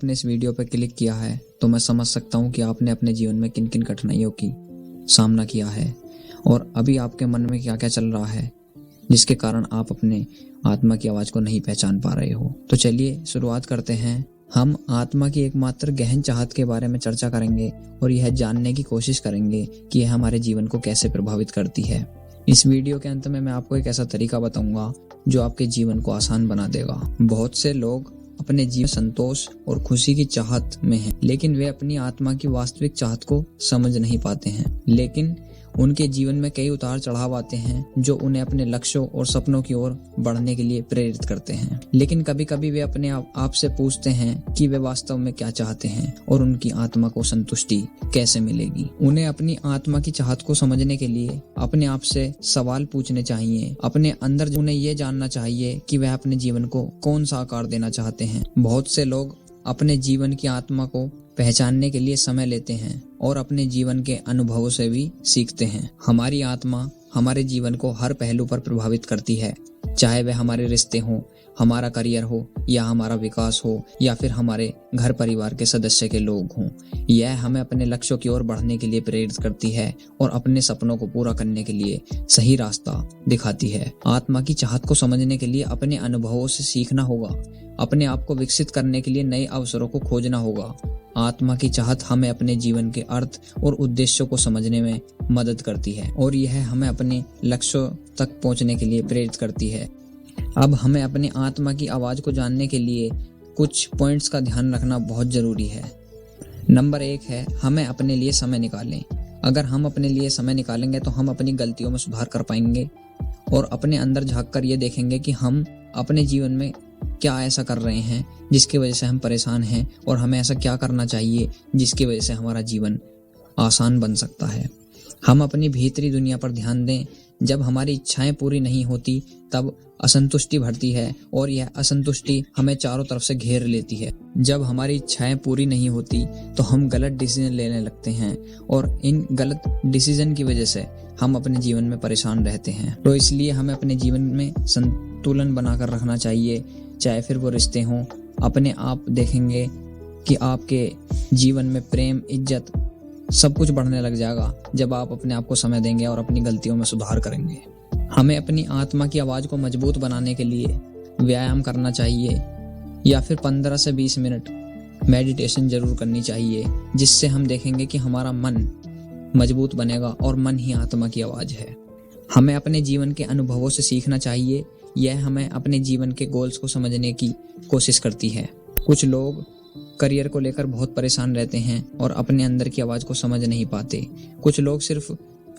आपने इस वीडियो पर क्लिक किया है तो मैं समझ सकता हूँ कि आपने अपने जीवन में किन किन कठिनाइयों की सामना किया है और अभी आपके मन में क्या क्या चल रहा है जिसके कारण आप अपने आत्मा की आवाज़ को नहीं पहचान पा रहे हो। तो चलिए शुरुआत करते हैं। हम आत्मा की एकमात्र गहन चाहत के बारे में चर्चा करेंगे और यह जानने की कोशिश करेंगे कि यह हमारे जीवन को कैसे प्रभावित करती है। इस वीडियो के अंत में मैं आपको एक ऐसा तरीका बताऊंगा जो आपके जीवन को आसान बना देगा। बहुत से लोग अपने जीवन संतोष और खुशी की चाहत में हैं, लेकिन वे अपनी आत्मा की वास्तविक चाहत को समझ नहीं पाते हैं। लेकिन उनके जीवन में कई उतार चढ़ाव आते हैं जो उन्हें अपने लक्ष्यों और सपनों की ओर बढ़ने के लिए प्रेरित करते हैं। लेकिन कभी कभी वे अपने आप से पूछते हैं कि वे वास्तव में क्या चाहते हैं और उनकी आत्मा को संतुष्टि कैसे मिलेगी। उन्हें अपनी आत्मा की चाहत को समझने के लिए अपने आप से सवाल पूछने चाहिए। अपने अंदर उन्हें ये जानना चाहिए कि वह अपने जीवन को कौन सा आकार देना चाहते हैं। बहुत से लोग अपने जीवन की आत्मा को पहचानने के लिए समय लेते हैं और अपने जीवन के अनुभवों से भी सीखते हैं। हमारी आत्मा हमारे जीवन को हर पहलू पर प्रभावित करती है, चाहे वह हमारे रिश्ते हों, हमारा करियर हो या हमारा विकास हो या फिर हमारे घर परिवार के सदस्य के लोग हों। यह हमें अपने लक्ष्यों की ओर बढ़ने के लिए प्रेरित करती है और अपने सपनों को पूरा करने के लिए सही रास्ता दिखाती है। आत्मा की चाहत को समझने के लिए अपने अनुभवों से सीखना होगा, अपने आप को विकसित करने के लिए नए अवसरों को खोजना होगा। आत्मा की चाहत हमें अपने जीवन के अर्थ और उद्देश्यों को समझने में मदद करती है और यह हमें अपने लक्ष्यों तक पहुंचने के लिए प्रेरित करती है। अब हमें अपनी आत्मा की आवाज़ को जानने के लिए कुछ पॉइंट्स का ध्यान रखना बहुत ज़रूरी है। नंबर 1 है, हमें अपने लिए समय निकालें। अगर हम अपने लिए समय निकालेंगे तो हम अपनी गलतियों में सुधार कर पाएंगे और अपने अंदर झांक कर ये देखेंगे कि हम अपने जीवन में क्या ऐसा कर रहे हैं जिसकी वजह से हम परेशान हैं और हमें ऐसा क्या करना चाहिए जिसकी वजह से हमारा जीवन आसान बन सकता है। हम अपनी भीतरी दुनिया पर ध्यान दें। जब हमारी इच्छाएं पूरी नहीं होती तब असंतुष्टि बढ़ती है और यह असंतुष्टि हमें चारों तरफ से घेर लेती है। जब हमारी इच्छाएं पूरी नहीं होती तो हम गलत डिसीजन लेने लगते हैं और इन गलत डिसीजन की वजह से हम अपने जीवन में परेशान रहते हैं। तो इसलिए हमें अपने जीवन में संतुलन बनाकर रखना चाहिए, चाहे फिर वो रिश्ते हों। अपने आप देखेंगे कि आपके जीवन में प्रेम, इज्जत सब कुछ बढ़ने लग जाएगा जब आप अपने आप को समय देंगे और अपनी गलतियों में सुधार करेंगे। हमें अपनी आत्मा की आवाज़ को मजबूत बनाने के लिए व्यायाम करना चाहिए या फिर 15 से 20 मिनट मेडिटेशन जरूर करनी चाहिए, जिससे हम देखेंगे कि हमारा मन मजबूत बनेगा और मन ही आत्मा की आवाज़ है। हमें अपने जीवन के अनुभवों से सीखना चाहिए। यह हमें अपने जीवन के गोल्स को समझने की कोशिश करती है। कुछ लोग करियर को लेकर बहुत परेशान रहते हैं और अपने अंदर की आवाज़ को समझ नहीं पाते। कुछ लोग सिर्फ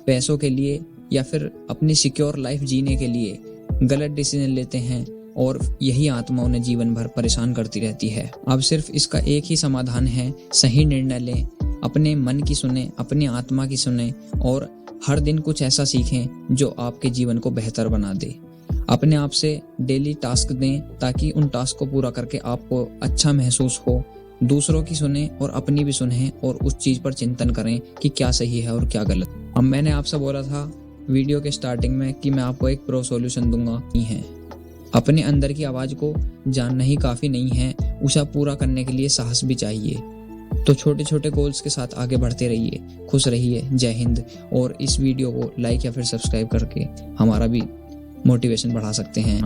पैसों के लिए या फिर अपनी सिक्योर लाइफ जीने के लिए गलत डिसीजन लेते हैं और यही आत्मा उन्हें जीवन भर परेशान करती रहती है। अब सिर्फ इसका एक ही समाधान है, सही निर्णय लें, अपने मन की सुने, अपनी आत्मा की सुने और हर दिन कुछ ऐसा सीखें जो आपके जीवन को बेहतर बना दे। अपने आप से डेली टास्क दें ताकि उन टास्क को पूरा करके आपको अच्छा महसूस हो। दूसरों की सुने और अपनी भी सुने और उस चीज़ पर चिंतन करें कि क्या सही है और क्या गलत। अब मैंने आपसे बोला था वीडियो के स्टार्टिंग में कि मैं आपको एक प्रो सॉल्यूशन दूंगा। नहीं है, अपने अंदर की आवाज़ को जानना ही काफ़ी नहीं है, उसे पूरा करने के लिए साहस भी चाहिए। तो छोटे छोटे गोल्स के साथ आगे बढ़ते रहिए। खुश रहिए। जय हिंद। और इस वीडियो को लाइक या फिर सब्सक्राइब करके हमारा भी मोटिवेशन बढ़ा सकते हैं।